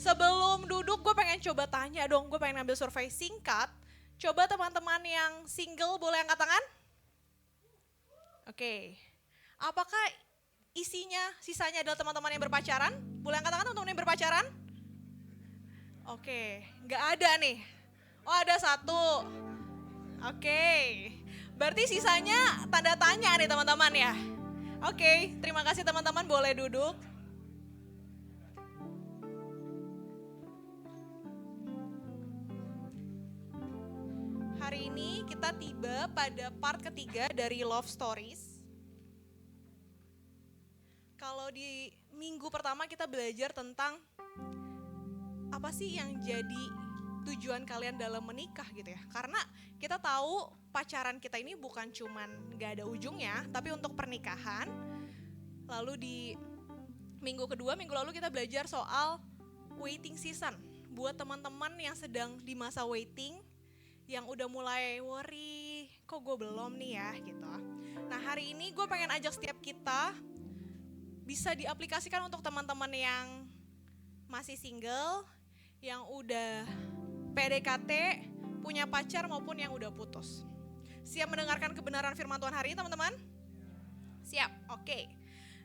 Sebelum duduk gue pengen coba tanya dong, gue pengen ngambil survei singkat. Coba teman-teman yang single boleh angkat tangan? Oke. Apakah isinya, sisanya adalah teman-teman yang berpacaran? Boleh angkat tangan teman-teman yang berpacaran? Oke, nggak ada nih. Oh ada satu. Oke, berarti sisanya tanda tanya nih teman-teman ya. Oke, terima kasih teman-teman, boleh duduk. Hari ini kita tiba pada part ketiga dari Love Stories. Kalau di minggu pertama kita belajar tentang apa sih yang jadi tujuan kalian dalam menikah gitu ya. Karena kita tahu pacaran kita ini bukan cuman gak ada ujungnya, tapi untuk pernikahan. Lalu di minggu kedua, minggu lalu kita belajar soal waiting season. Buat teman-teman yang sedang di masa waiting, yang udah mulai worry, kok gue belum nih ya gitu. Nah hari ini gue pengen ajak setiap kita bisa diaplikasikan untuk teman-teman yang masih single, yang udah PDKT, punya pacar maupun yang udah putus. Siap mendengarkan kebenaran firman Tuhan hari ini teman-teman? Siap, oke.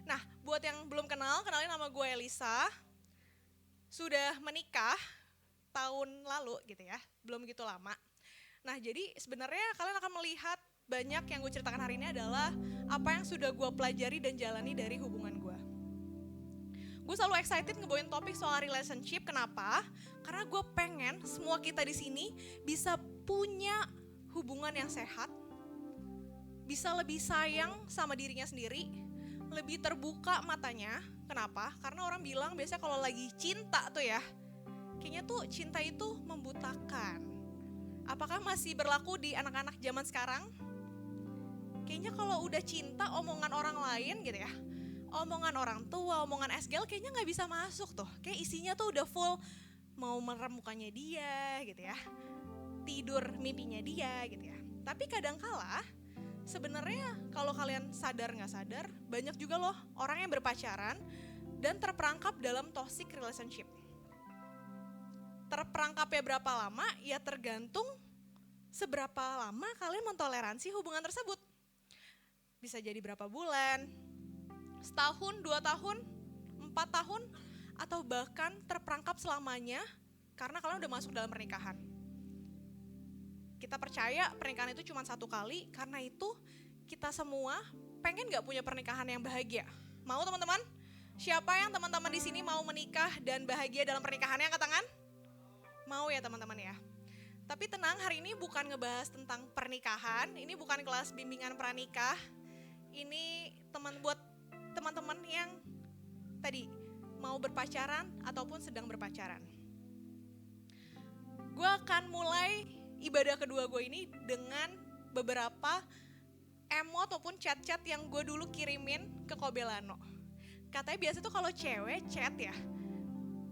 Nah buat yang belum kenal, kenalin nama gue Elisa. Sudah menikah tahun lalu gitu ya, belum gitu lama. Nah jadi sebenarnya kalian akan melihat banyak yang gue ceritakan hari ini adalah apa yang sudah gue pelajari dan jalani dari hubungan gue. Gue selalu excited ngebawain topik soal relationship, kenapa? Karena gue pengen semua kita di sini bisa punya hubungan yang sehat, bisa lebih sayang sama dirinya sendiri, lebih terbuka matanya, kenapa? Karena orang bilang biasanya kalau lagi cinta tuh ya, kayaknya tuh cinta itu membutakan. Apakah masih berlaku di anak-anak zaman sekarang? Kayaknya kalau udah cinta omongan orang lain gitu ya, omongan orang tua, omongan SGL kayaknya gak bisa masuk tuh. Kayak isinya tuh udah full mau merem mukanya dia gitu ya, tidur mimpinya dia gitu ya. Tapi kadangkala sebenarnya kalau kalian sadar gak sadar, banyak juga loh orang yang berpacaran dan terperangkap dalam toxic relationship. Terperangkapnya berapa lama? Ya tergantung seberapa lama kalian mentoleransi hubungan tersebut. Bisa jadi berapa bulan, setahun, 2 tahun, 4 tahun, atau bahkan terperangkap selamanya karena kalian udah masuk dalam pernikahan. Kita percaya pernikahan itu cuma satu kali, karena itu kita semua pengen gak punya pernikahan yang bahagia. Mau teman-teman? Siapa yang teman-teman di sini mau menikah dan bahagia dalam pernikahannya? Angkat tangan. Mau ya teman-teman ya. Tapi tenang, hari ini bukan ngebahas tentang pernikahan, ini bukan kelas bimbingan pranikah. Ini buat teman-teman yang tadi mau berpacaran ataupun sedang berpacaran. Gue akan mulai ibadah kedua gue ini dengan beberapa emot ataupun chat-chat yang gue dulu kirimin ke Kobelano. Katanya biasa tuh kalau cewek chat ya,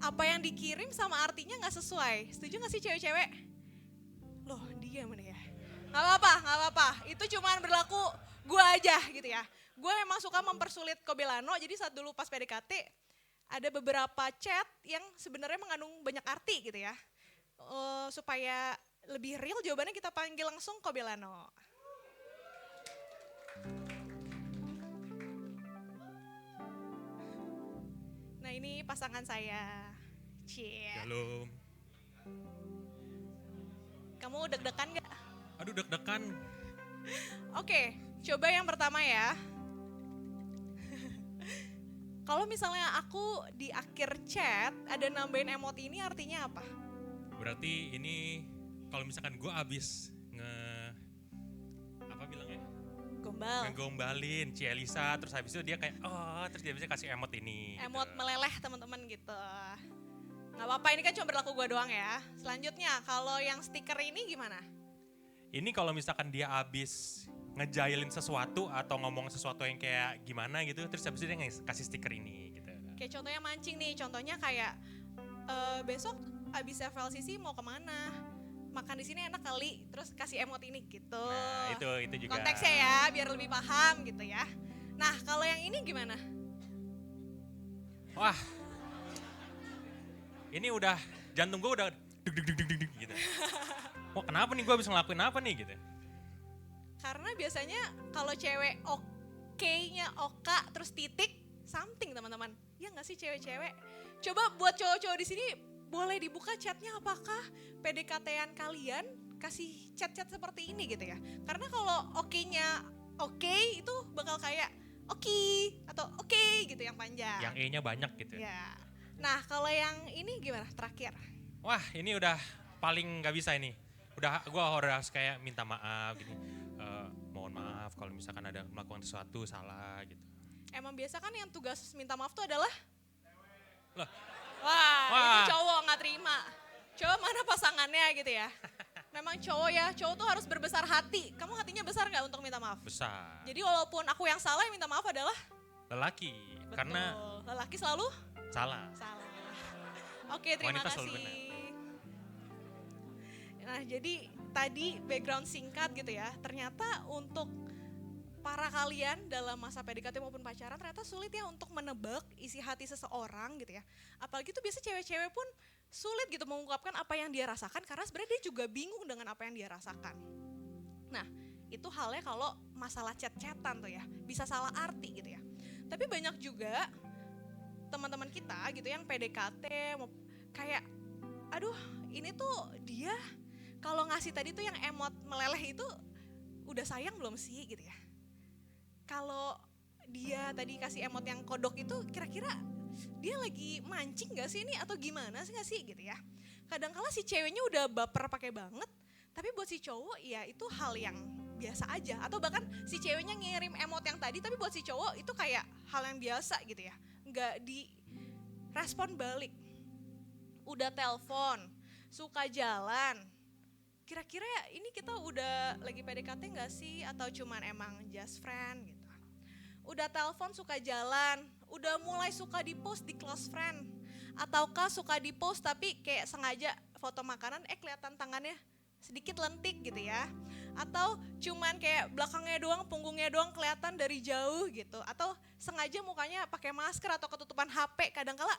apa yang dikirim sama artinya gak sesuai. Setuju gak sih cewek-cewek? Loh dia mana ya? Gak apa-apa. Itu cuman berlaku gue aja gitu ya. Gue emang suka mempersulit Kobelano, jadi saat dulu pas PDKT ada beberapa chat yang sebenarnya mengandung banyak arti gitu ya. Supaya lebih real jawabannya kita panggil langsung Kobelano. Nah ini pasangan saya. Cie. Shalom. Kamu deg-degan gak? Aduh deg-degan. Oke, coba yang pertama ya. Kalau misalnya aku di akhir chat ada nambahin emot ini artinya apa? Berarti ini kalau misalkan gue abis ngegombalin Ci Elisa, terus habis itu dia kayak terus dia bisa kasih emot ini. Emot gitu. meleleh teman-teman gitu. Gak apa-apa, ini kan cuma berlaku gue doang ya. Selanjutnya kalau yang stiker ini gimana? Ini kalau misalkan dia abis ngejailin sesuatu atau ngomong sesuatu yang kayak gimana gitu, terus habis itu dia kasih stiker ini gitu. Kayak contohnya mancing nih, contohnya kayak besok abis FLCC mau kemana? Makan di sini enak kali, terus kasih emot ini gitu. Nah itu juga. Konteksnya ya, biar lebih paham gitu ya. Nah kalau yang ini gimana? Wah. Ini udah, jantung gue udah deg deg deg deg deg gitu. Wah kenapa nih gue bisa ngelakuin apa nih gitu. Karena biasanya kalau cewek oke-nya oka terus titik something teman-teman. Ya nggak sih cewek-cewek? Coba buat cowok-cowok di sini boleh dibuka chatnya, apakah PDKT-an kalian kasih chat-chat seperti ini gitu ya. Karena kalau oke-nya oke itu bakal kayak oke atau oke gitu yang panjang. Yang E-nya banyak gitu. Ya. Nah kalau yang ini gimana terakhir? Wah ini udah paling gak bisa ini. Udah gue harus kayak minta maaf gini. Mohon maaf kalau misalkan ada melakukan sesuatu salah gitu. Emang biasa kan yang tugas minta maaf tuh adalah? Loh. Wah, itu cowok nggak terima. Coba mana pasangannya gitu ya. Memang cowok ya, cowok tuh harus berbesar hati. Kamu hatinya besar nggak untuk minta maaf? Besar. Jadi walaupun aku yang salah, yang minta maaf adalah? Lelaki. Betul. Karena lelaki selalu? salah. Salah. Oke, terima Wanita kasih. selalu benar. Nah, jadi tadi background singkat gitu ya. Ternyata untuk para kalian dalam masa PDKT maupun pacaran ternyata sulit ya untuk menebak isi hati seseorang gitu ya. Apalagi tuh biasa cewek-cewek pun sulit gitu mengungkapkan apa yang dia rasakan karena sebenarnya dia juga bingung dengan apa yang dia rasakan. Nah, itu halnya kalau masalah chat-chatan tuh ya, bisa salah arti gitu ya. Tapi banyak juga teman-teman kita gitu yang PDKT kayak aduh, ini tuh dia kalau ngasih tadi tuh yang emot meleleh itu udah sayang belum sih gitu ya. Kalau dia tadi kasih emot yang kodok itu kira-kira dia lagi mancing gak sih ini atau gimana sih gak sih gitu ya. Kadang-kala si ceweknya udah baper pakai banget, tapi buat si cowok ya itu hal yang biasa aja. Atau bahkan si ceweknya ngirim emot yang tadi tapi buat si cowok itu kayak hal yang biasa gitu ya. Gak di respon balik. Udah telepon, suka jalan. Kira-kira ya ini kita udah lagi PDKT gak sih atau cuman emang just friend gitu. Udah telepon suka jalan, udah mulai suka di post di close friend. Ataukah suka di post tapi kayak sengaja foto makanan kelihatan tangannya sedikit lentik gitu ya. Atau cuman kayak belakangnya doang, punggungnya doang kelihatan dari jauh gitu. Atau sengaja mukanya pakai masker atau ketutupan HP. Kadang-kala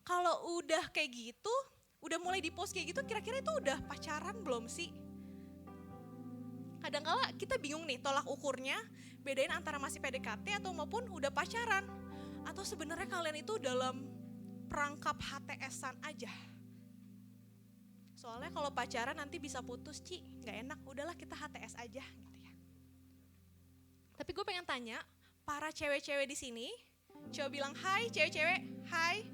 kalau udah kayak gitu, udah mulai di post kayak gitu kira-kira itu udah pacaran belum sih? Kadang-kala kita bingung nih tolak ukurnya, bedain antara masih PDKT atau maupun udah pacaran. Atau sebenarnya kalian itu dalam perangkap HTS-an aja. Soalnya kalau pacaran nanti bisa putus, Ci, gak enak, udahlah kita HTS aja gitu ya. Tapi gue pengen tanya, para cewek-cewek di sini, coba bilang hai cewek-cewek, hai.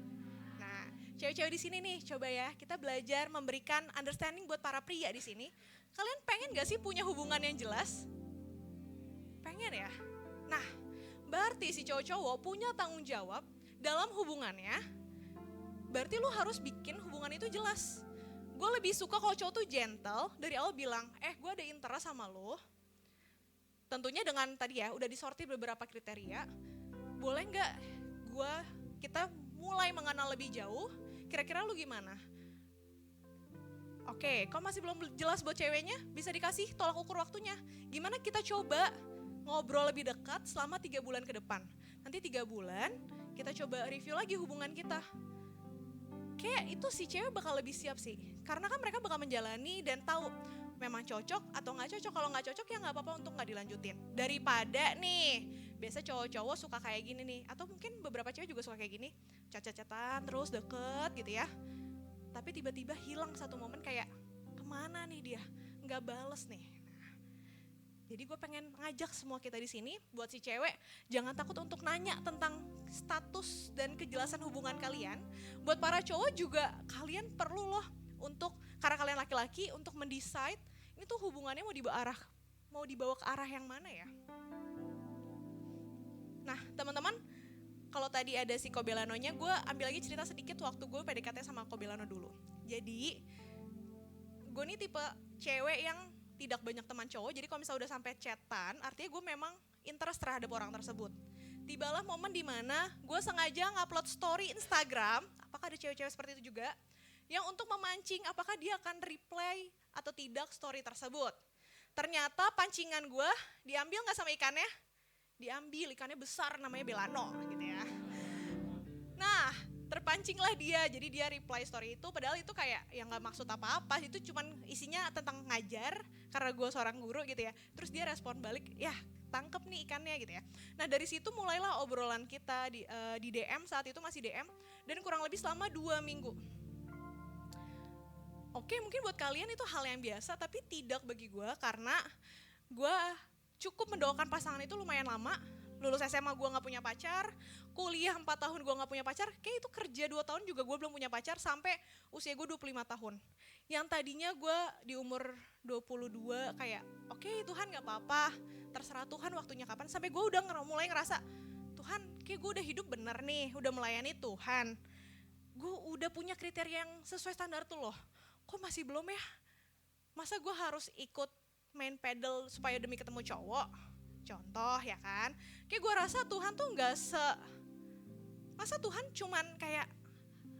Nah, cewek-cewek di sini nih, coba ya kita belajar memberikan understanding buat para pria di sini. Kalian pengen gak sih punya hubungan yang jelas? Pengen ya? Nah, berarti si cowok-cowok punya tanggung jawab dalam hubungannya. Berarti lu harus bikin hubungan itu jelas. Gue lebih suka kalau cowok tuh gentle, dari awal bilang, gue ada interest sama lo. Tentunya dengan tadi ya, udah disortir beberapa kriteria. Boleh gak kita mulai mengenal lebih jauh, kira-kira lu gimana? Oke, kalau masih belum jelas buat ceweknya, bisa dikasih tolak ukur waktunya. Gimana kita coba ngobrol lebih dekat selama 3 bulan ke depan. Nanti 3 bulan, kita coba review lagi hubungan kita. Kayak itu si cewek bakal lebih siap sih. Karena kan mereka bakal menjalani dan tahu memang cocok atau gak cocok. Kalau gak cocok ya gak apa-apa untuk gak dilanjutin. Daripada nih, biasa cowok-cowok suka kayak gini nih. Atau mungkin beberapa cewek juga suka kayak gini. Chat-chatan terus deket gitu ya. Tapi tiba-tiba hilang satu momen kayak kemana nih dia, nggak bales nih. Nah, jadi gue pengen ngajak semua kita di sini buat si cewek jangan takut untuk nanya tentang status dan kejelasan hubungan kalian. Buat para cowok juga kalian perlu loh untuk karena kalian laki-laki untuk mendesain ini tuh hubungannya mau dibawa ke arah yang mana ya. Nah teman-teman, kalau tadi ada si Kobelanonya, gue ambil lagi cerita sedikit waktu gue PDKT sama Kobelano dulu. Jadi, gue nih tipe cewek yang tidak banyak teman cowok, jadi kalau misalnya udah sampai chatan, artinya gue memang interest terhadap orang tersebut. Tibalah momen dimana gue sengaja ngupload story Instagram, apakah ada cewek-cewek seperti itu juga, yang untuk memancing apakah dia akan reply atau tidak story tersebut. Ternyata pancingan gue diambil gak sama ikannya? Diambil, ikannya besar namanya Belano gitu ya. Nah terpancinglah dia, jadi dia reply story itu, padahal itu kayak yang nggak maksud apa-apa, itu cuman isinya tentang ngajar karena gue seorang guru gitu ya. Terus dia respon balik, ya tangkep nih ikannya gitu ya. Nah dari situ mulailah obrolan kita di DM, saat itu masih DM, dan kurang lebih selama 2 minggu. Oke, mungkin buat kalian itu hal yang biasa, tapi tidak bagi gue, karena gue cukup mendoakan pasangan itu lumayan lama. Lulus SMA gue gak punya pacar, kuliah 4 tahun gue gak punya pacar, kayak itu kerja 2 tahun juga gue belum punya pacar sampai usia gue 25 tahun. Yang tadinya gue di umur 22 kayak oke, Tuhan gak apa-apa, terserah Tuhan waktunya kapan, sampai gue udah mulai ngerasa Tuhan kayak gue udah hidup bener nih, udah melayani Tuhan, gue udah punya kriteria yang sesuai standar tuh loh, kok masih belum ya? Masa gue harus ikut main pedal supaya demi ketemu cowok? Contoh ya kan, kayak gue rasa Tuhan tuh masa Tuhan cuman kayak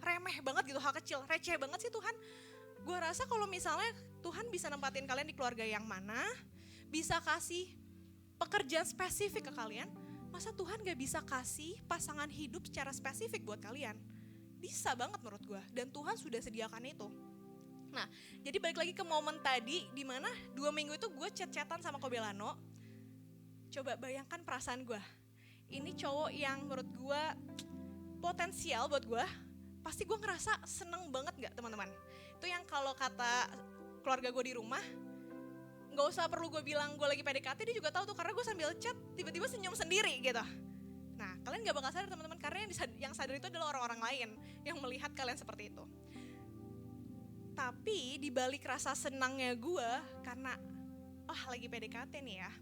remeh banget gitu, hal kecil, receh banget sih Tuhan. Gue rasa kalau misalnya Tuhan bisa nempatin kalian di keluarga yang mana, bisa kasih pekerjaan spesifik ke kalian, masa Tuhan gak bisa kasih pasangan hidup secara spesifik buat kalian? Bisa banget menurut gue, dan Tuhan sudah sediakan itu. Nah, jadi balik lagi ke momen tadi, dimana 2 minggu itu gue chat-chatan sama Kobelano. Coba bayangkan perasaan gue, ini cowok yang menurut gue potensial buat gue, pasti gue ngerasa seneng banget gak teman-teman? Itu yang kalau kata keluarga gue di rumah, gak usah perlu gue bilang gue lagi PDKT, dia juga tahu tuh, karena gue sambil chat tiba-tiba senyum sendiri gitu. Nah kalian gak bakal sadar teman-teman, karena yang sadar itu adalah orang-orang lain yang melihat kalian seperti itu. Tapi dibalik rasa senangnya gue karena lagi PDKT nih ya,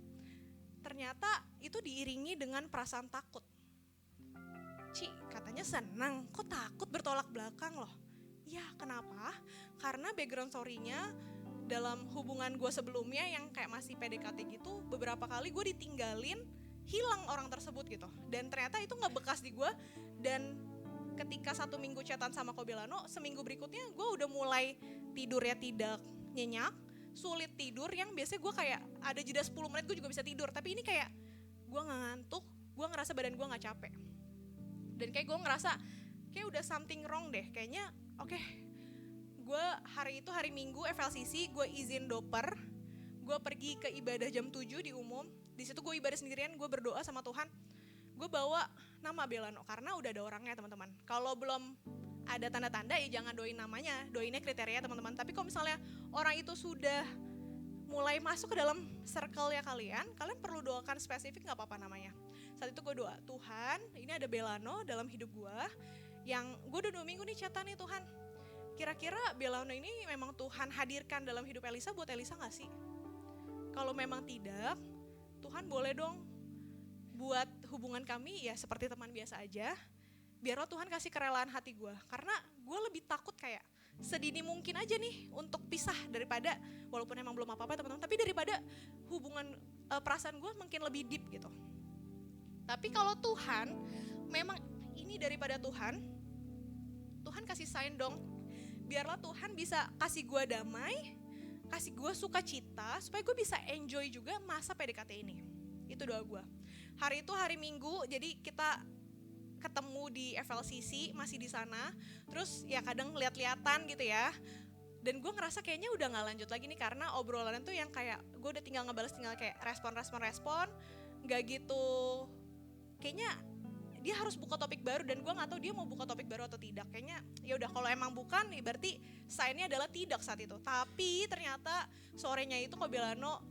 ternyata itu diiringi dengan perasaan takut. Ci, katanya senang, kok takut bertolak belakang loh? Ya kenapa? Karena background story-nya dalam hubungan gue sebelumnya yang kayak masih PDKT gitu, beberapa kali gue ditinggalin, hilang orang tersebut gitu. Dan ternyata itu gak bekas di gue, dan ketika 1 minggu chatan sama Kobelano, seminggu berikutnya gue udah mulai tidurnya tidak nyenyak, sulit tidur, yang biasanya gue kayak ada jeda 10 menit gue juga bisa tidur, tapi ini kayak gue gak ngantuk, gue ngerasa badan gue gak capek, dan kayak gue ngerasa kayak udah something wrong deh kayaknya. Oke, gue hari itu hari Minggu FLCC, gue izin doper, gue pergi ke ibadah jam 7 di umum. Di situ gue ibadah sendirian, gue berdoa sama Tuhan, gue bawa nama Belano karena udah ada orangnya teman-teman. Kalau belum ada tanda-tanda ya jangan doain namanya, doainnya kriteria teman-teman. Tapi kalau misalnya orang itu sudah mulai masuk ke dalam circle ya kalian perlu doakan spesifik, gak apa-apa namanya. Saat itu gue doa, Tuhan ini ada Belano dalam hidup gue, yang gue udah 2 minggu nih chatan nih Tuhan, kira-kira Belano ini memang Tuhan hadirkan dalam hidup Elisa buat Elisa gak sih? Kalau memang tidak, Tuhan boleh dong buat hubungan kami ya seperti teman biasa aja, biarlah Tuhan kasih kerelaan hati gue, karena gue lebih takut kayak sedini mungkin aja nih untuk pisah, daripada walaupun emang belum apa-apa teman-teman, tapi daripada hubungan perasaan gue makin lebih deep gitu. Tapi kalau Tuhan memang ini daripada Tuhan kasih sign dong, biarlah Tuhan bisa kasih gue damai, kasih gue sukacita, supaya gue bisa enjoy juga masa PDKT ini. Itu doa gue. Hari itu hari Minggu, jadi kita ketemu di FLCC, masih di sana. Terus ya kadang lihat-lihatan gitu ya. Dan gue ngerasa kayaknya udah gak lanjut lagi nih, karena obrolan tuh yang kayak gue udah tinggal ngebales, tinggal kayak respon, gak gitu. Kayaknya dia harus buka topik baru, dan gue gak tahu dia mau buka topik baru atau tidak. Kayaknya ya udah, kalau emang bukan berarti sign-nya adalah tidak saat itu. Tapi ternyata sorenya itu Kobelano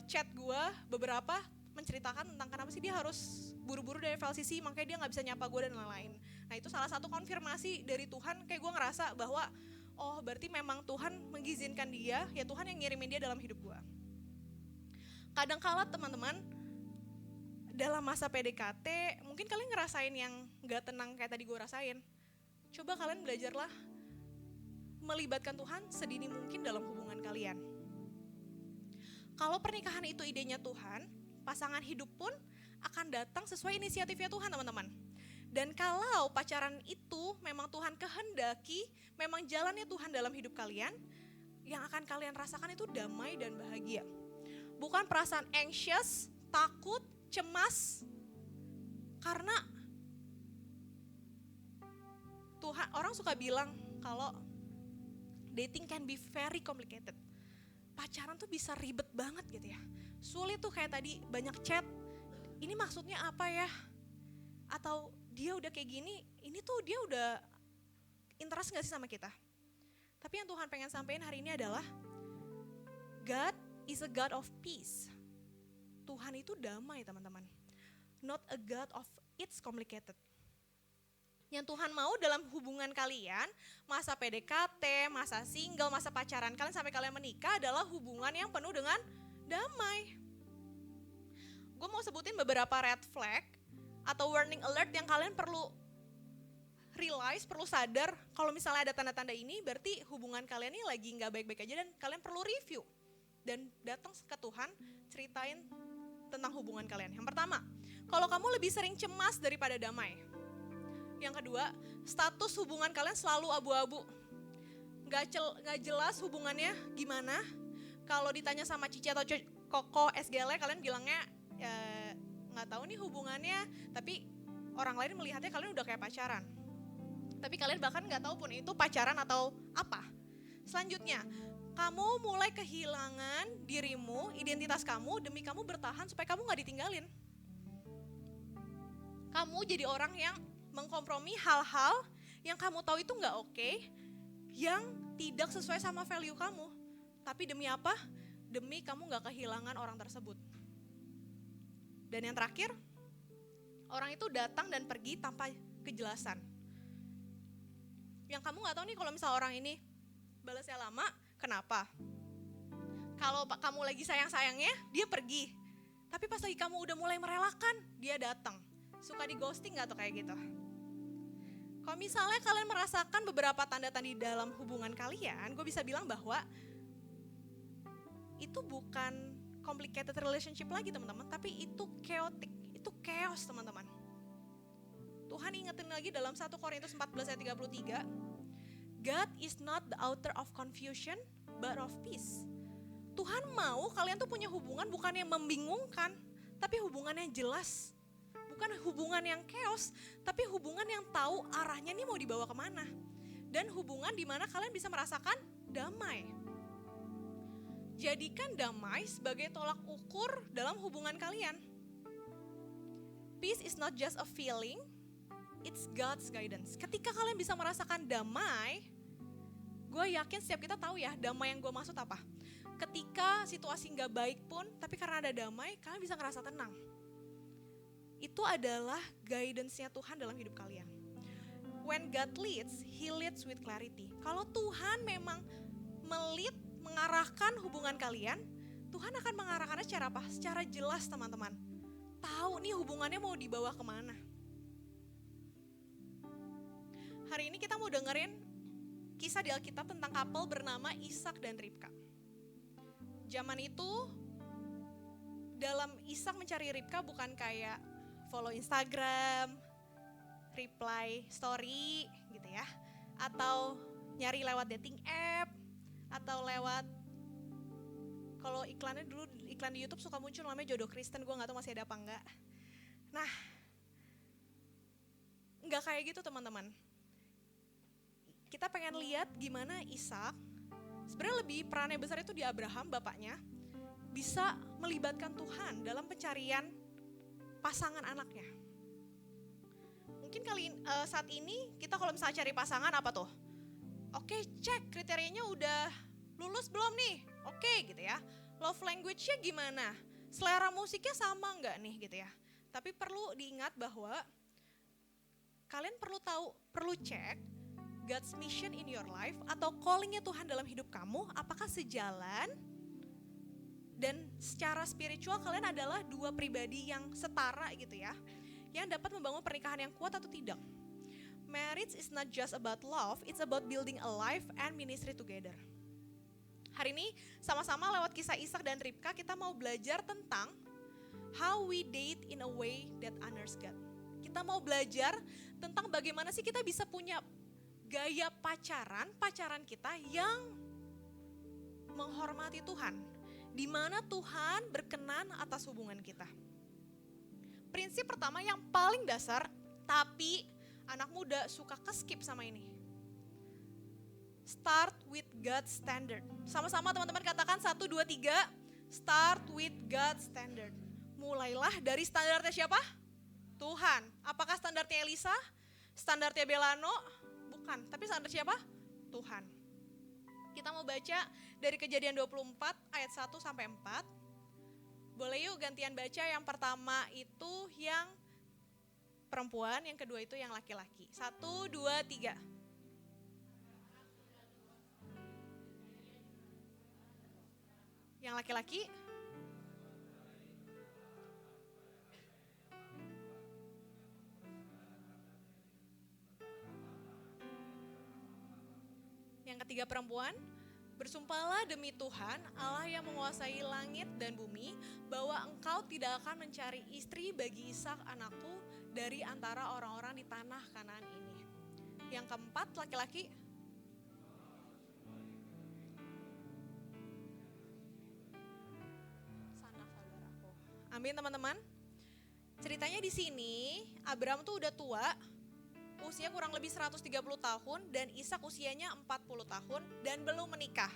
chat gue beberapa menceritakan tentang kenapa sih dia harus buru-buru dari FLCC, makanya dia gak bisa nyapa gue dan lain-lain. Nah itu salah satu konfirmasi dari Tuhan, kayak gue ngerasa bahwa oh berarti memang Tuhan mengizinkan dia, ya Tuhan yang ngirimin dia dalam hidup gue. Kadang-kala teman-teman dalam masa PDKT mungkin kalian ngerasain yang gak tenang kayak tadi gue rasain. Coba kalian belajarlah melibatkan Tuhan sedini mungkin dalam hubungan kalian. Kalau pernikahan itu idenya Tuhan, pasangan hidup pun akan datang sesuai inisiatifnya Tuhan teman-teman. Dan kalau pacaran itu memang Tuhan kehendaki, memang jalannya Tuhan dalam hidup kalian, yang akan kalian rasakan itu damai dan bahagia. Bukan perasaan anxious, takut, cemas, karena Orang suka bilang kalau dating can be very complicated. Pacaran tuh bisa ribet banget gitu ya. Sulit tuh kayak tadi banyak chat. Ini maksudnya apa ya? Atau dia udah kayak gini, ini tuh dia udah interest gak sih sama kita? Tapi yang Tuhan pengen sampaikan hari ini adalah God is a God of peace. Tuhan itu damai teman-teman. Not a God of it's complicated. Yang Tuhan mau dalam hubungan kalian, masa PDKT, masa single, masa pacaran kalian sampai kalian menikah adalah hubungan yang penuh dengan damai. Gue mau sebutin beberapa red flag atau warning alert yang kalian perlu realize, perlu sadar kalau misalnya ada tanda-tanda ini berarti hubungan kalian ini lagi gak baik-baik aja dan kalian perlu review. Dan datang ke Tuhan ceritain tentang hubungan kalian. Yang pertama, kalau kamu lebih sering cemas daripada damai. Yang kedua, status hubungan kalian selalu abu-abu. Gak jelas hubungannya gimana. Kalau ditanya sama Cici atau Koko SGL kalian bilangnya gak tahu nih hubungannya. Tapi orang lain melihatnya kalian udah kayak pacaran. Tapi kalian bahkan gak tahu pun itu pacaran atau apa. Selanjutnya, kamu mulai kehilangan dirimu, identitas kamu demi kamu bertahan supaya kamu gak ditinggalin. Kamu jadi orang yang mengkompromi hal-hal yang kamu tahu itu gak oke, yang tidak sesuai sama value kamu. Tapi demi apa? Demi kamu gak kehilangan orang tersebut. Dan yang terakhir, orang itu datang dan pergi tanpa kejelasan. Yang kamu gak tahu nih kalau misalnya orang ini balasnya lama, kenapa? Kalau kamu lagi sayang-sayangnya, dia pergi. Tapi pas lagi kamu udah mulai merelakan, dia datang. Suka di ghosting gak tuh kayak gitu? Kalau misalnya kalian merasakan beberapa tanda-tanda di dalam hubungan kalian, gue bisa bilang bahwa itu bukan complicated relationship lagi teman-teman, tapi itu chaotic, itu chaos teman-teman. Tuhan ingetin lagi dalam 1 Korintus 14 ayat 33, God is not the author of confusion, but of peace. Tuhan mau kalian tuh punya hubungan bukan yang membingungkan, tapi hubungan yang jelas. Bukan hubungan yang chaos, tapi hubungan yang tahu arahnya nih mau dibawa kemana. Dan hubungan di mana kalian bisa merasakan damai. Jadikan damai sebagai tolak ukur dalam hubungan kalian. Peace is not just a feeling, it's God's guidance. Ketika kalian bisa merasakan damai, gue yakin setiap kita tahu ya damai yang gue maksud apa. Ketika situasi gak baik pun, tapi karena ada damai, kalian bisa ngerasa tenang. Itu adalah guidance-nya Tuhan dalam hidup kalian. When God leads, He leads with clarity. Kalau Tuhan memang mengarahkan hubungan kalian, Tuhan akan mengarahkannya secara apa? Secara jelas teman-teman. Tahu nih hubungannya mau dibawa kemana. Hari ini kita mau dengerin kisah di Alkitab tentang couple bernama Ishak dan Ribka. Zaman itu, dalam Ishak mencari Ribka bukan kayak follow Instagram, reply story gitu ya, atau nyari lewat dating app, atau lewat, kalau iklannya dulu, iklan di YouTube suka muncul namanya Jodoh Kristen, gue gak tahu masih ada apa enggak. Nah, enggak kayak gitu teman-teman. Kita pengen lihat gimana Ishak, sebenarnya lebih perannya besar itu di Abraham, bapaknya, bisa melibatkan Tuhan dalam pencarian pasangan anaknya. Mungkin saat ini kita kalau misalnya cari pasangan apa tuh? Oke, cek kriterianya udah lulus belum nih? Oke gitu ya. Love language-nya gimana? Selera musiknya sama nggak nih gitu ya? Tapi perlu diingat bahwa kalian perlu cek God's mission in your life atau calling-nya Tuhan dalam hidup kamu, apakah sejalan? Dan secara spiritual kalian adalah dua pribadi yang setara gitu ya, yang dapat membangun pernikahan yang kuat atau tidak. Marriage is not just about love, it's about building a life and ministry together. Hari ini sama-sama lewat kisah Ishak dan Ribka kita mau belajar tentang how we date in a way that honors God. Kita mau belajar tentang bagaimana sih kita bisa punya gaya pacaran kita yang menghormati Tuhan, di mana Tuhan berkenan atas hubungan kita. Prinsip pertama yang paling dasar, tapi anak muda suka keskip sama ini. Start with God's standard. Sama-sama teman-teman katakan 1, 2, 3. Start with God's standard. Mulailah dari standarnya siapa? Tuhan. Apakah standarnya Elisa? Standarnya Belano? Bukan. Tapi standar siapa? Tuhan. Kita mau baca dari Kejadian 24 ayat 1 sampai 4. Boleh yuk gantian baca, yang pertama itu yang perempuan, yang kedua itu yang laki-laki. 1, 2, 3. Yang laki-laki. Yang ketiga perempuan. Bersumpahlah demi Tuhan, Allah yang menguasai langit dan bumi, bahwa engkau tidak akan mencari istri bagi Ishak anakku dari antara orang-orang di tanah Kanaan ini. Yang keempat laki-laki. Sana saudaraku. Amin teman-teman. Ceritanya di sini Abraham tuh udah tua, usia kurang lebih 130 tahun dan Ishak usianya 40 tahun dan belum menikah.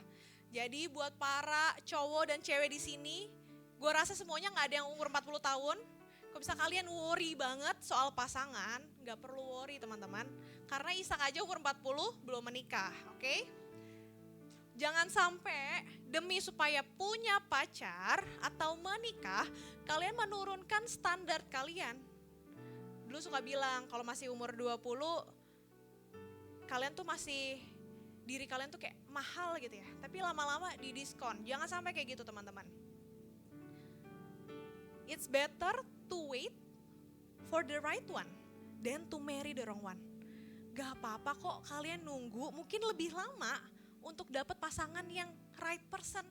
Jadi buat para cowok dan cewek di sini, gue rasa semuanya nggak ada yang umur 40 tahun. Kalau bisa kalian worry banget soal pasangan, nggak perlu worry teman-teman. Karena Ishak aja umur 40 belum menikah, oke? Jangan sampai demi supaya punya pacar atau menikah, kalian menurunkan standar kalian. Dulu suka bilang kalau masih umur 20, kalian tuh masih, diri kalian tuh kayak mahal gitu ya. Tapi lama-lama didiskon, jangan sampai kayak gitu teman-teman. It's better to wait for the right one than to marry the wrong one. Gak apa-apa kok kalian nunggu mungkin lebih lama untuk dapat pasangan yang right person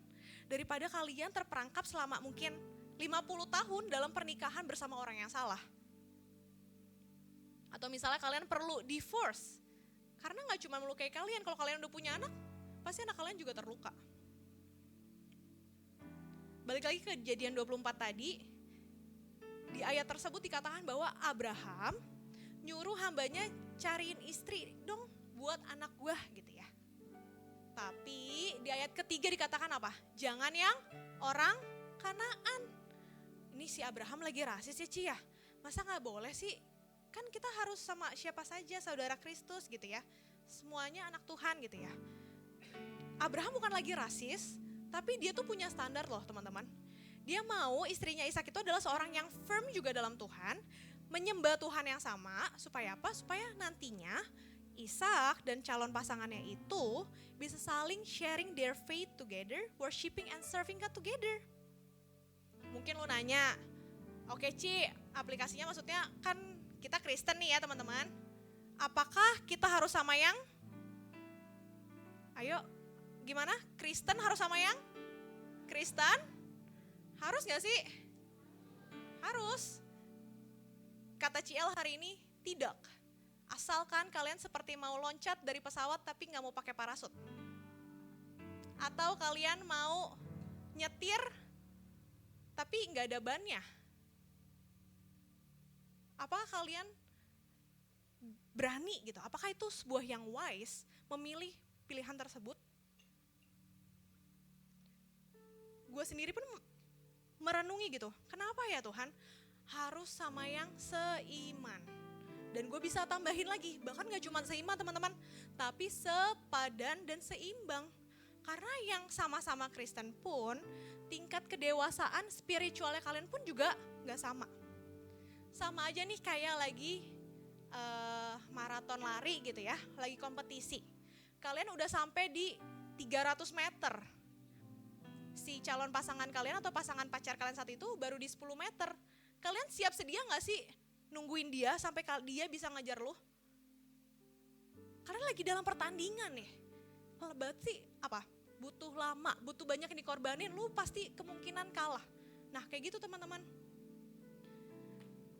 daripada kalian terperangkap selama mungkin 50 tahun dalam pernikahan bersama orang yang salah. Atau misalnya kalian perlu divorce, karena gak cuma melukai kalian, kalau kalian udah punya anak, pasti anak kalian juga terluka. Balik lagi ke Kejadian 24 tadi, di ayat tersebut dikatakan bahwa Abraham nyuruh hambanya cariin istri dong buat anak gua gitu ya. Tapi di ayat ketiga dikatakan apa? Jangan yang orang Kanaan. Ini si Abraham lagi rasis ya Ci ya? Masa gak boleh sih? Kan kita harus sama siapa saja, saudara Kristus gitu ya. Semuanya anak Tuhan gitu ya. Abraham bukan lagi rasis, tapi dia tuh punya standar loh teman-teman. Dia mau istrinya Ishak itu adalah seorang yang firm juga dalam Tuhan, menyembah Tuhan yang sama, supaya apa? Supaya nantinya Ishak dan calon pasangannya itu bisa saling sharing their faith together, worshiping and serving God together. Mungkin lu nanya, oke Ci, aplikasinya maksudnya kan kita Kristen nih ya teman-teman. Apakah kita harus sama yang? Ayo, gimana? Kristen harus sama yang? Kristen? Harus gak sih? Harus. Kata CL hari ini, tidak. Asalkan kalian seperti mau loncat dari pesawat tapi gak mau pakai parasut. Atau kalian mau nyetir tapi gak ada bannya. Apakah kalian berani gitu? Apakah itu sebuah yang wise memilih pilihan tersebut? Gue sendiri pun merenungi gitu. Kenapa ya Tuhan? Harus sama yang seiman. Dan gue bisa tambahin lagi, bahkan gak cuma seiman teman-teman, tapi sepadan dan seimbang. Karena yang sama-sama Kristen pun, tingkat kedewasaan spiritualnya kalian pun juga gak sama. Sama aja nih kayak lagi maraton lari gitu ya, lagi kompetisi. Kalian udah sampai di 300 meter. Si calon pasangan kalian atau pasangan pacar kalian saat itu baru di 10 meter. Kalian siap sedia gak sih nungguin dia sampai dia bisa ngejar lu? Karena lagi dalam pertandingan nih. Berarti apa? Butuh lama, butuh banyak yang dikorbanin, lu pasti kemungkinan kalah. Nah kayak gitu teman-teman.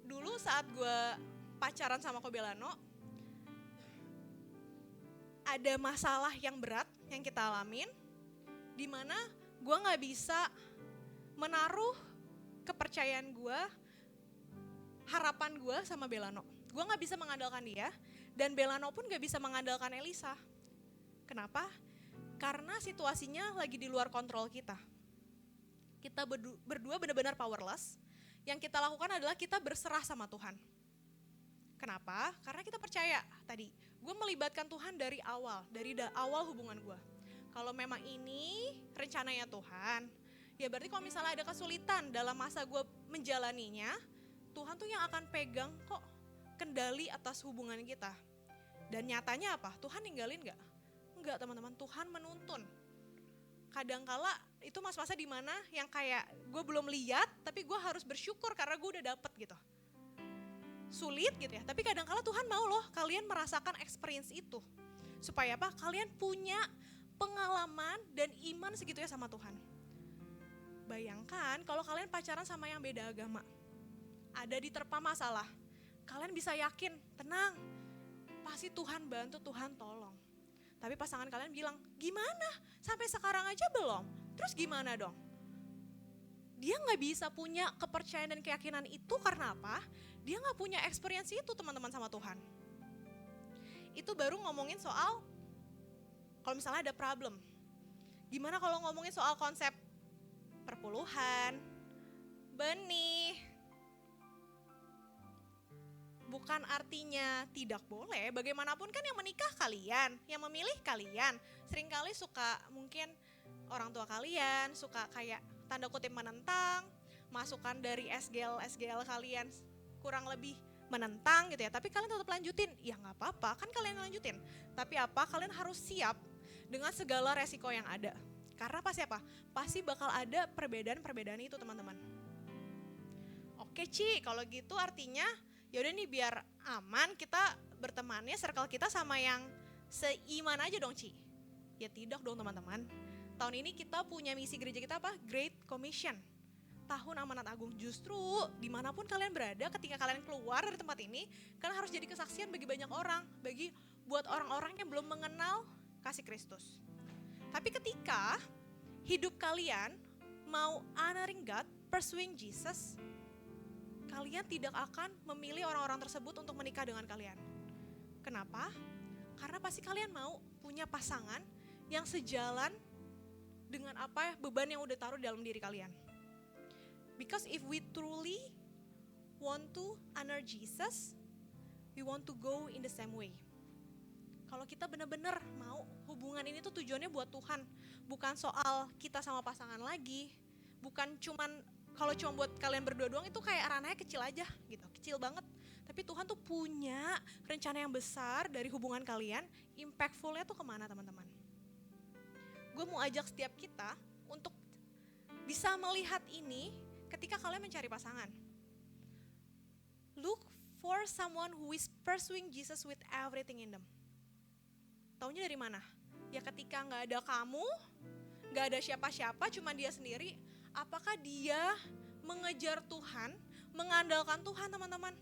Dulu saat gue pacaran sama Kobelano, ada masalah yang berat yang kita alamin, dimana gue gak bisa menaruh kepercayaan gue, harapan gue sama Belano. Gue gak bisa mengandalkan dia, dan Belano pun gak bisa mengandalkan Elisa. Kenapa? Karena situasinya lagi di luar kontrol kita. Kita berdua benar-benar powerless. Yang kita lakukan adalah kita berserah sama Tuhan. Kenapa? Karena kita percaya tadi, gue melibatkan Tuhan dari awal hubungan gue. Kalau memang ini rencananya Tuhan, ya berarti kalau misalnya ada kesulitan dalam masa gue menjalaninya, Tuhan tuh yang akan pegang kok kendali atas hubungan kita. Dan nyatanya apa? Tuhan ninggalin gak? Enggak teman-teman, Tuhan menuntun. Kadangkala itu masa-masa dimana yang kayak gue belum lihat, tapi gue harus bersyukur karena gue udah dapet gitu. Sulit gitu ya, tapi kadangkala Tuhan mau loh kalian merasakan experience itu. Supaya apa? Kalian punya pengalaman dan iman segitu ya sama Tuhan. Bayangkan kalau kalian pacaran sama yang beda agama, ada diterpa masalah, kalian bisa yakin, tenang, pasti Tuhan bantu, Tuhan tolong. Tapi pasangan kalian bilang, gimana? Sampai sekarang aja belum? Terus gimana dong? Dia gak bisa punya kepercayaan dan keyakinan itu karena apa? Dia gak punya experience itu teman-teman sama Tuhan. Itu baru ngomongin soal, kalau misalnya ada problem. Gimana kalau ngomongin soal konsep perpuluhan, benih, bukan artinya tidak boleh, bagaimanapun kan yang menikah kalian, yang memilih kalian. Seringkali suka mungkin orang tua kalian suka kayak tanda kutip menentang, masukan dari SGL kalian kurang lebih menentang gitu ya. Tapi kalian tetap lanjutin, ya gak apa-apa kan kalian lanjutin. Tapi apa, kalian harus siap dengan segala resiko yang ada. Karena pasti apa? Pasti bakal ada perbedaan-perbedaan itu teman-teman. Oke Ci, kalau gitu artinya yaudah nih biar aman kita bertemannya circle kita sama yang seiman aja dong Ci. Ya tidak dong teman-teman. Tahun ini kita punya misi gereja kita apa? Great Commission. Tahun amanat agung. Justru dimanapun kalian berada ketika kalian keluar dari tempat ini, kalian harus jadi kesaksian bagi banyak orang. Buat orang-orang yang belum mengenal kasih Kristus. Tapi ketika hidup kalian mau honoring God, pursuing Jesus, kalian tidak akan memilih orang-orang tersebut untuk menikah dengan kalian. Kenapa? Karena pasti kalian mau punya pasangan yang sejalan dengan apa beban yang udah taruh dalam diri kalian. Because if we truly want to honor Jesus, we want to go in the same way. Kalau kita benar-benar mau hubungan ini tuh tujuannya buat Tuhan, bukan soal kita sama pasangan lagi, bukan cuman kalau cuma buat kalian berdua doang itu kayak ranahnya kecil aja gitu, kecil banget. Tapi Tuhan tuh punya rencana yang besar dari hubungan kalian, impactfulnya tuh kemana teman-teman? Gue mau ajak setiap kita untuk bisa melihat ini ketika kalian mencari pasangan. Look for someone who is pursuing Jesus with everything in them. Taunya dari mana? Ya ketika gak ada kamu, gak ada siapa-siapa, cuma dia sendiri. Apakah dia mengejar Tuhan, mengandalkan Tuhan teman-teman?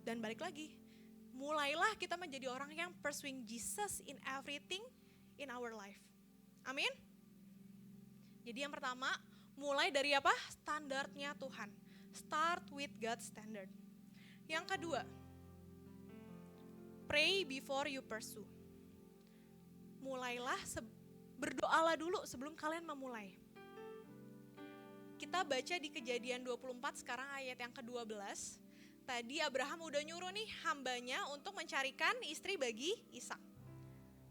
Dan balik lagi, mulailah kita menjadi orang yang pursuing Jesus in everything in our life. Amin? Jadi yang pertama, mulai dari apa? Standarnya Tuhan. Start with God's standard. Yang kedua, pray before you pursue. Mulailah, berdoalah dulu sebelum kalian memulai. Kita baca di Kejadian 24 sekarang ayat yang ke-12. Tadi Abraham udah nyuruh nih hambanya untuk mencarikan istri bagi Ishak.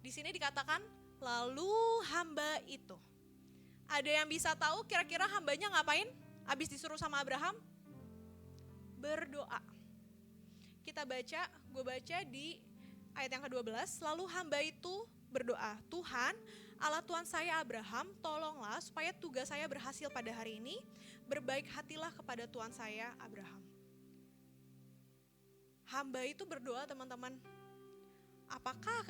Di sini dikatakan, lalu hamba itu. Ada yang bisa tahu kira-kira hambanya ngapain? Habis disuruh sama Abraham? Berdoa. Kita baca, gue baca di ayat yang ke-12. Lalu hamba itu berdoa, Tuhan, Allah Tuhan saya Abraham, tolonglah supaya tugas saya berhasil pada hari ini. Berbaik hatilah kepada Tuhan saya Abraham. Hamba itu berdoa teman-teman. Apakah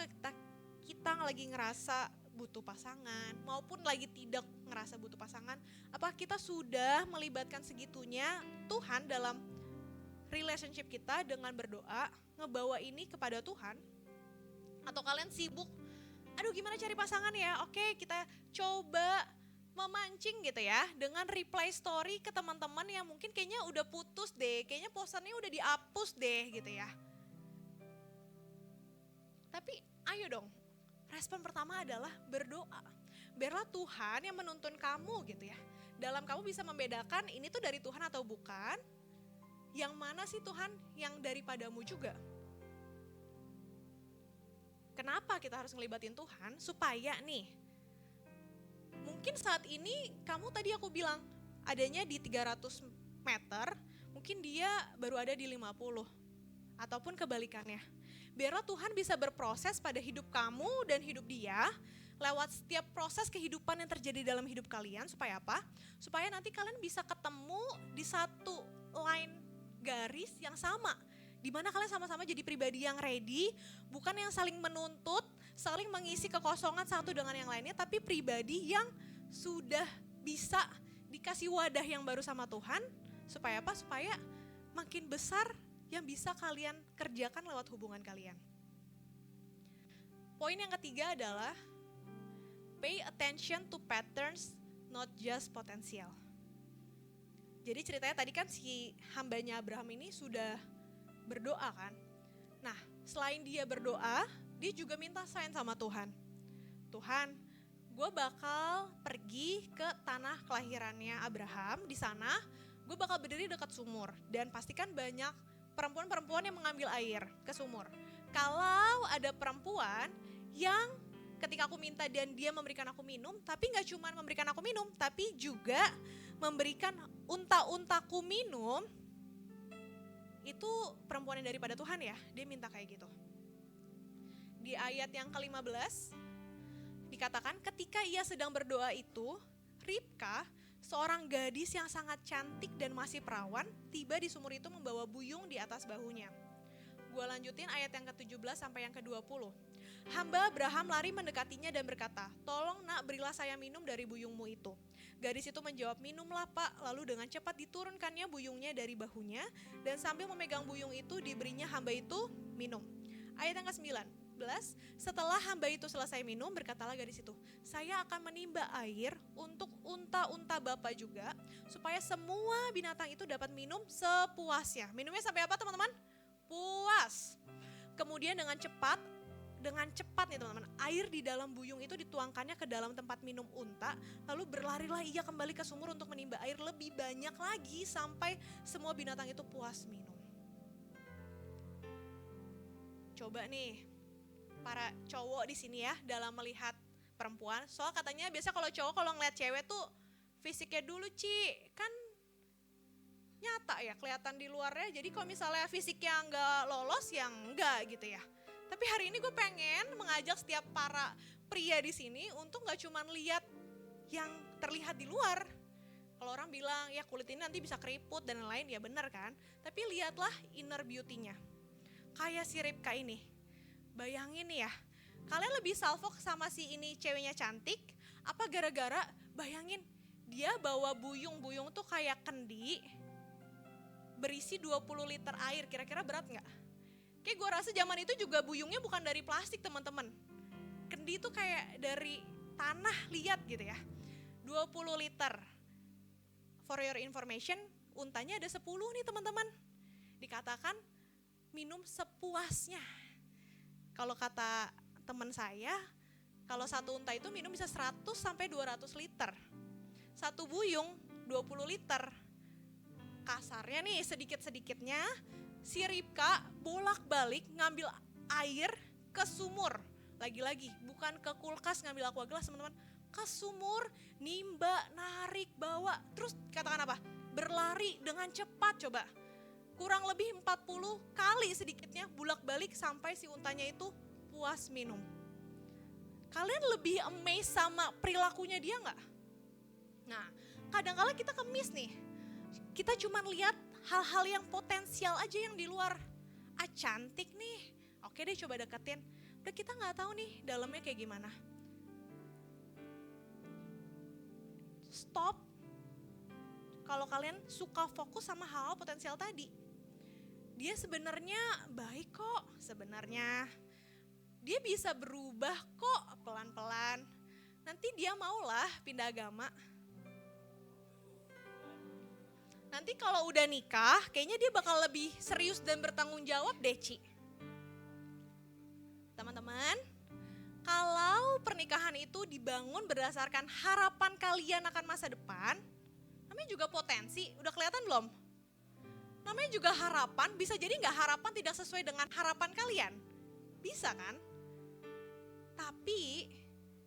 kita lagi ngerasa butuh pasangan maupun lagi tidak ngerasa butuh pasangan, apakah kita sudah melibatkan segitunya Tuhan dalam relationship kita dengan berdoa, ngebawa ini kepada Tuhan? Atau kalian sibuk, aduh gimana cari pasangan ya, oke kita coba memancing gitu ya dengan reply story ke teman-teman yang mungkin kayaknya udah putus deh, kayaknya posannya udah dihapus deh gitu ya. Tapi ayo dong, Respon pertama adalah berdoa. Biarlah Tuhan yang menuntun kamu gitu ya. Dalam kamu bisa membedakan ini tuh dari Tuhan atau bukan. Yang mana sih Tuhan yang daripadamu juga. Kenapa kita harus ngelibatin Tuhan? Supaya nih, mungkin saat ini kamu tadi aku bilang adanya di 300 meter, mungkin dia baru ada di 50. Ataupun kebalikannya. Biarlah Tuhan bisa berproses pada hidup kamu dan hidup dia, lewat setiap proses kehidupan yang terjadi dalam hidup kalian, supaya apa? Supaya nanti kalian bisa ketemu di satu line garis yang sama, di mana kalian sama-sama jadi pribadi yang ready, bukan yang saling menuntut, saling mengisi kekosongan satu dengan yang lainnya, tapi pribadi yang sudah bisa dikasih wadah yang baru sama Tuhan, supaya apa? Supaya makin besar yang bisa kalian kerjakan lewat hubungan kalian. Poin yang ketiga adalah pay attention to patterns, not just potential. Jadi ceritanya tadi kan si hambanya Abraham ini sudah berdoa kan. Nah, selain dia berdoa, dia juga minta sign sama Tuhan. Tuhan, gue bakal pergi ke tanah kelahirannya Abraham. Di sana, gue bakal berdiri dekat sumur. Dan pastikan banyak perempuan-perempuan yang mengambil air ke sumur. Kalau ada perempuan yang ketika aku minta dan dia memberikan aku minum, tapi gak cuma memberikan aku minum, tapi juga memberikan unta-untaku minum, itu perempuan yang daripada Tuhan ya, dia minta kayak gitu. Di ayat yang ke-15, dikatakan ketika ia sedang berdoa itu, Ribka, seorang gadis yang sangat cantik dan masih perawan, tiba di sumur itu membawa buyung di atas bahunya. Gua lanjutin ayat yang ke-17 sampai yang ke-20. Hamba Abraham lari mendekatinya dan berkata, tolong nak, berilah saya minum dari buyungmu itu. Gadis itu menjawab, minumlah pak. Lalu dengan cepat diturunkannya buyungnya dari bahunya, dan sambil memegang buyung itu diberinya hamba itu minum. Ayat yang ke-19, setelah hamba itu selesai minum, berkatalah gadis itu, saya akan menimba air untuk unta-unta bapak juga, supaya semua binatang itu dapat minum sepuasnya. Minumnya sampai apa teman-teman? Puas. Kemudian dengan cepat nih teman-teman, air di dalam buyung itu dituangkannya ke dalam tempat minum unta, lalu berlarilah ia kembali ke sumur untuk menimba air lebih banyak lagi sampai semua binatang itu puas minum. Coba nih para cowok di sini ya dalam melihat perempuan, soal katanya biasa kalau cowok kalau ngeliat cewek tuh fisiknya dulu kan nyata ya kelihatan di luarnya, jadi kalau misalnya fisiknya nggak lolos ya enggak gitu ya. Tapi hari ini gue pengen mengajak setiap para pria di sini untuk gak cuma lihat yang terlihat di luar. Kalau orang bilang ya kulit ini nanti bisa keriput dan lain-lain, ya benar kan. Tapi lihatlah inner beauty-nya. Kayak si Ribka ini. Bayangin ya, kalian lebih salfok sama si ini ceweknya cantik, apa gara-gara bayangin dia bawa buyung tuh kayak kendi berisi 20 liter air, kira-kira berat gak? Kayak gue rasa zaman itu juga buyungnya bukan dari plastik teman-teman. Kendi itu kayak dari tanah liat gitu ya. 20 liter. For your information, untanya ada 10 nih teman-teman. Dikatakan minum sepuasnya. Kalau kata teman saya, kalau satu unta itu minum bisa 100 sampai 200 liter. Satu buyung 20 liter. Kasarnya nih sedikit-sedikitnya, si Ribka bolak-balik ngambil air ke sumur. Lagi-lagi bukan ke kulkas ngambil aqua gelas teman-teman. Ke sumur, nimba, narik, bawa. Terus katakan apa? Berlari dengan cepat coba. Kurang lebih 40 kali sedikitnya bolak-balik sampai si untanya itu puas minum. Kalian lebih amazed sama perilakunya dia gak? Nah, kadang-kala kita kemis nih. Kita cuma lihat hal-hal yang potensial aja yang di luar. Cantik nih, oke deh coba deketin. Udah kita gak tahu nih dalamnya kayak gimana. Stop. Kalau kalian suka fokus sama hal potensial tadi. Dia sebenarnya baik kok, sebenarnya. Dia bisa berubah kok pelan-pelan. Nanti dia maulah pindah agama. Nanti kalau udah nikah, kayaknya dia bakal lebih serius dan bertanggung jawab deh, Ci. Teman-teman, kalau membangun berdasarkan harapan kalian akan masa depan, namanya juga potensi, udah kelihatan belum? Namanya juga harapan, bisa jadi nggak harapan tidak sesuai dengan harapan kalian. Bisa kan? Tapi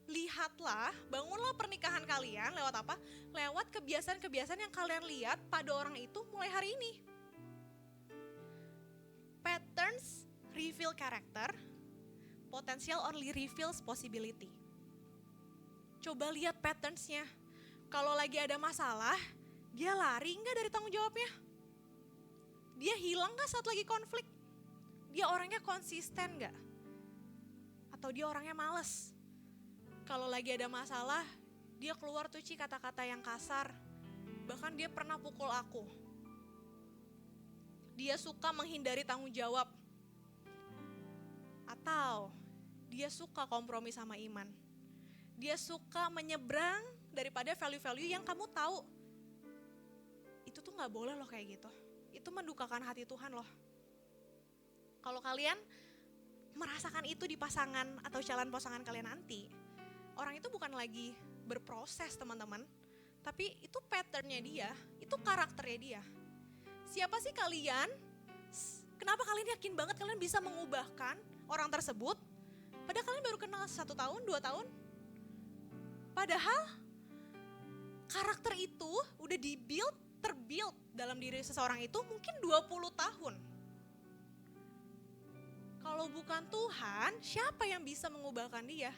lihatlah, bangunlah pernikahan kalian lewat apa? Lewat kebiasaan-kebiasaan yang kalian lihat pada orang itu mulai hari ini. Patterns reveal character, potential only reveals possibility. Coba lihat patternsnya. Kalau lagi ada masalah, dia lari nggak dari tanggung jawabnya? Dia hilang nggak saat lagi konflik? Dia orangnya konsisten nggak? Atau dia orangnya males? Kalau lagi ada masalah, dia keluar tuh kata-kata yang kasar. Bahkan dia pernah pukul aku. Dia suka menghindari tanggung jawab. Atau dia suka kompromi sama iman. Dia suka menyeberang daripada value-value yang kamu tahu. Itu tuh gak boleh loh kayak gitu. Itu mendukakan hati Tuhan loh. Kalau kalian merasakan itu di pasangan atau calon pasangan kalian nanti, orang itu bukan lagi berproses teman-teman, tapi itu patternnya dia, itu karakternya dia. Siapa sih kalian? Kenapa kalian yakin banget kalian bisa mengubahkan orang tersebut? Padahal kalian baru kenal 1 tahun, 2 tahun. Padahal karakter itu udah terbuild dalam diri seseorang itu mungkin 20 tahun. Kalau bukan Tuhan, siapa yang bisa mengubahkan dia?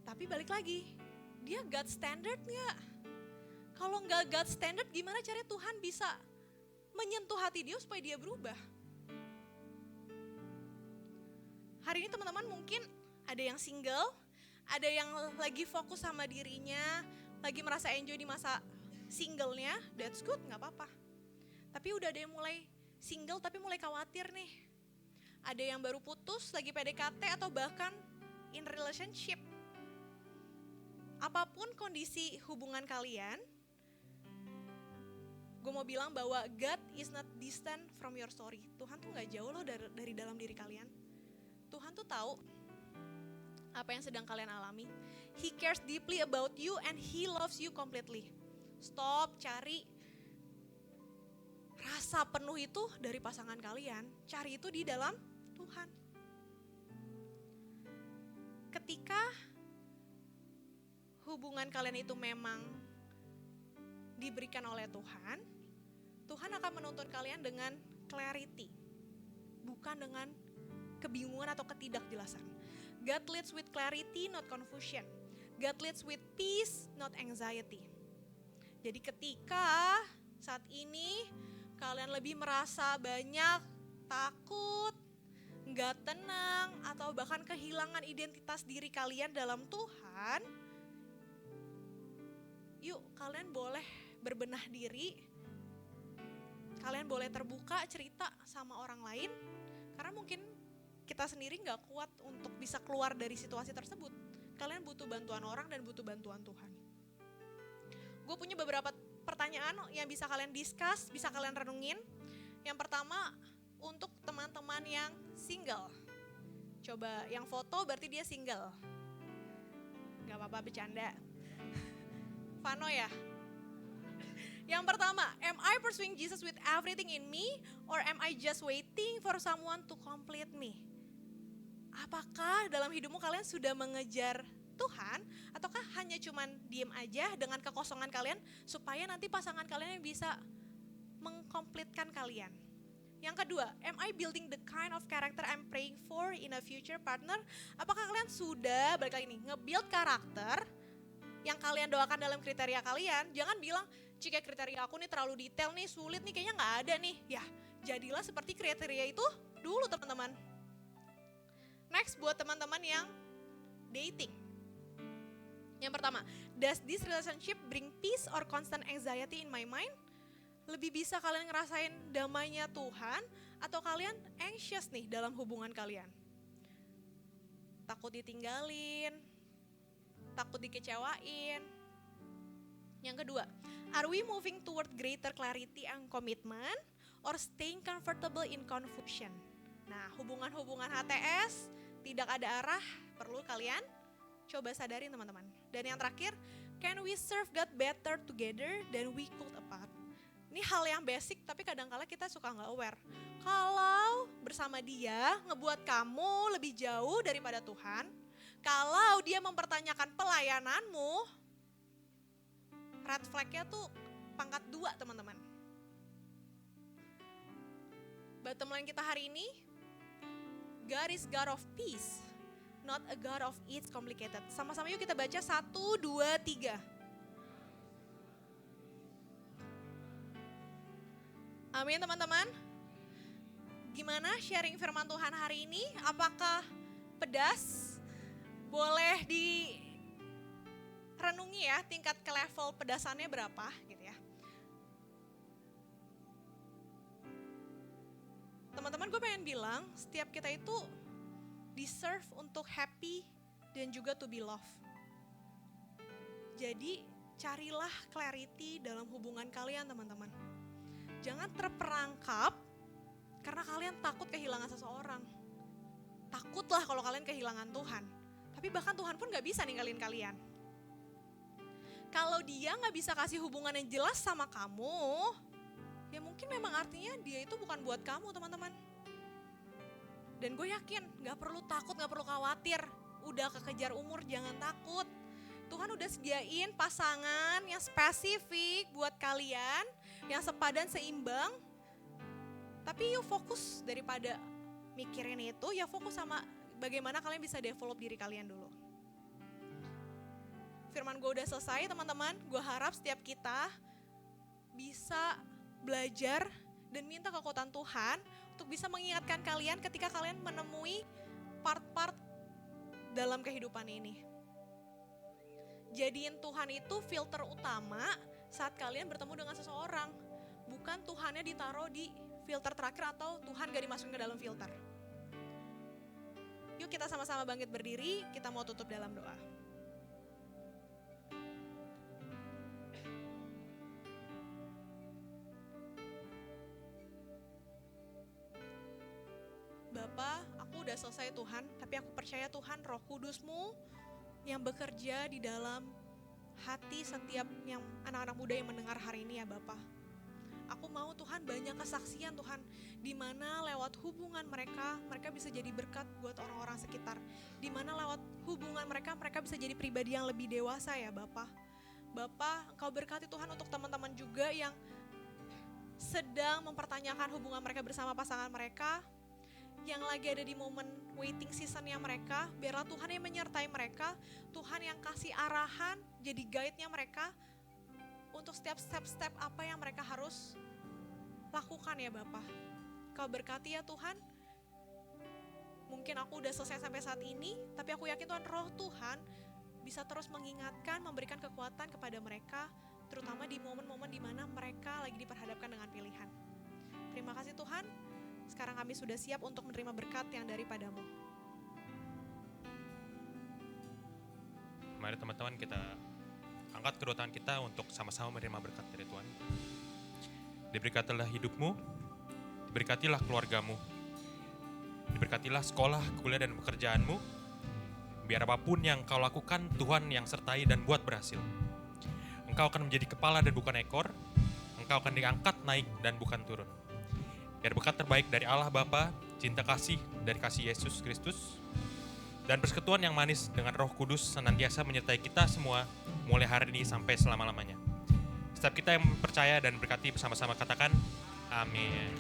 Tapi balik lagi, dia God standard nggak? Kalau nggak God standard, gimana caranya Tuhan bisa menyentuh hati dia supaya dia berubah? Hari ini teman-teman mungkin ada yang single, ada yang lagi fokus sama dirinya, lagi merasa enjoy di masa singlenya, that's good, nggak apa-apa. Tapi udah ada yang mulai single tapi mulai khawatir nih. Ada yang baru putus, lagi PDKT atau bahkan in relationship. Apapun kondisi hubungan kalian, gue mau bilang bahwa God is not distant from your story. Tuhan tuh gak jauh loh dari dalam diri kalian. Tuhan tuh tahu apa yang sedang kalian alami. He cares deeply about you and He loves you completely. Stop cari rasa penuh itu dari pasangan kalian. Cari itu di dalam Tuhan. Ketika hubungan kalian itu memang diberikan oleh Tuhan, Tuhan akan menuntun kalian dengan clarity, bukan dengan kebingungan atau ketidakjelasan. God leads with clarity, not confusion. God leads with peace, not anxiety. Jadi ketika saat ini kalian lebih merasa banyak takut, nggak tenang, atau bahkan kehilangan identitas diri kalian dalam Tuhan, yuk kalian boleh berbenah diri, kalian boleh terbuka cerita sama orang lain, karena mungkin kita sendiri nggak kuat untuk bisa keluar dari situasi tersebut. Kalian butuh bantuan orang dan butuh bantuan Tuhan. Gue punya beberapa pertanyaan yang bisa kalian discuss, bisa kalian renungin. Yang pertama, untuk teman-teman yang single. Coba yang foto berarti dia single. Gak apa-apa bercanda. Vano ya? Yang pertama, am I pursuing Jesus with everything in me or am I just waiting for someone to complete me? Apakah dalam hidupmu kalian sudah mengejar Tuhan ataukah hanya cuman diem aja dengan kekosongan kalian supaya nanti pasangan kalian yang bisa mengkomplitkan kalian? Yang kedua, am I building the kind of character I'm praying for in a future partner? Apakah kalian sudah, balik lagi nih, nge-build karakter yang kalian doakan dalam kriteria kalian? Jangan bilang, jika kriteria aku nih terlalu detail nih, sulit nih, kayaknya gak ada nih. Ya, jadilah seperti kriteria itu dulu teman-teman. Next, buat teman-teman yang dating. Yang pertama, does this relationship bring peace or constant anxiety in my mind? Lebih bisa kalian ngerasain damainya Tuhan atau kalian anxious nih dalam hubungan kalian? Takut ditinggalin, takut dikecewain. Yang kedua, are we moving toward greater clarity and commitment or staying comfortable in confusion? Nah, hubungan-hubungan HTS tidak ada arah perlu kalian Coba sadarin teman-teman. Dan yang terakhir, can we serve God better together than we could apart? Ini hal yang basic tapi kadang-kala kita suka nggak aware. Kalau bersama dia ngebuat kamu lebih jauh daripada Tuhan, kalau dia mempertanyakan pelayananmu, red flag-nya tuh pangkat 2 teman-teman. Bottom line kita hari ini, God is God of peace, not a God of it's complicated. Sama-sama yuk kita baca 1, 2, 3. Amin teman-teman. Gimana sharing firman Tuhan hari ini? Apakah pedas? Boleh direnungi ya tingkat ke level pedasannya berapa gitu ya. Teman-teman, gue pengen bilang setiap kita itu deserve untuk happy dan juga to be loved. Jadi carilah clarity dalam hubungan kalian teman-teman. Jangan terperangkap karena kalian takut kehilangan seseorang. Takutlah kalau kalian kehilangan Tuhan. Tapi bahkan Tuhan pun gak bisa ninggalin kalian. Kalau dia gak bisa kasih hubungan yang jelas sama kamu, ya mungkin memang artinya dia itu bukan buat kamu teman-teman. Dan gue yakin gak perlu takut, gak perlu khawatir. Udah kekejar umur, jangan takut. Tuhan udah sediain pasangan yang spesifik buat kalian, yang sepadan, seimbang. Tapi yuk fokus daripada mikirin itu, ya fokus sama bagaimana kalian bisa develop diri kalian dulu. Firman gue udah selesai teman-teman, gue harap setiap kita bisa belajar dan minta kekuatan Tuhan untuk bisa mengingatkan kalian ketika kalian menemui part-part dalam kehidupan ini. Jadiin Tuhan itu filter utama saat kalian bertemu dengan seseorang. Bukan Tuhannya ditaruh di filter terakhir atau Tuhan gak dimasukin ke dalam filter. Yuk kita sama-sama bangkit berdiri, kita mau tutup dalam doa. Bapa, aku udah selesai Tuhan, tapi aku percaya Tuhan Roh Kudus-Mu yang bekerja di dalam hati setiap yang anak-anak muda yang mendengar hari ini ya Bapa. Aku mau Tuhan banyak kesaksian Tuhan, di mana lewat hubungan mereka bisa jadi berkat buat orang-orang sekitar. Di mana lewat hubungan mereka bisa jadi pribadi yang lebih dewasa ya Bapa. Bapa, Engkau berkati Tuhan untuk teman-teman juga yang sedang mempertanyakan hubungan mereka bersama pasangan mereka, yang lagi ada di momen waiting seasonnya mereka, biarlah Tuhan yang menyertai mereka, Tuhan yang kasih arahan, jadi guide-nya mereka, untuk setiap step-step apa yang mereka harus lakukan ya Bapa. Kau berkati ya Tuhan, mungkin aku udah selesai sampai saat ini, tapi aku yakin Tuhan Roh Tuhan bisa terus mengingatkan, memberikan kekuatan kepada mereka, terutama di momen-momen di mana mereka lagi diperhadapkan dengan pilihan. Terima kasih Tuhan. Sekarang kami sudah siap untuk menerima berkat yang daripadamu. Mari teman-teman kita angkat kedua tangan kita untuk sama-sama menerima berkat dari Tuhan. Diberkatilah hidupmu, diberkatilah keluargamu, diberkatilah sekolah, kuliah dan pekerjaanmu. Biar apapun yang kau lakukan, Tuhan yang sertai dan buat berhasil. Engkau akan menjadi kepala dan bukan ekor. Engkau akan diangkat naik dan bukan turun. Biar berkat terbaik dari Allah Bapa, cinta kasih dari kasih Yesus Kristus, dan persekutuan yang manis dengan Roh Kudus senantiasa menyertai kita semua mulai hari ini sampai selama-lamanya. Setiap kita yang percaya dan berkati bersama-sama katakan, amin.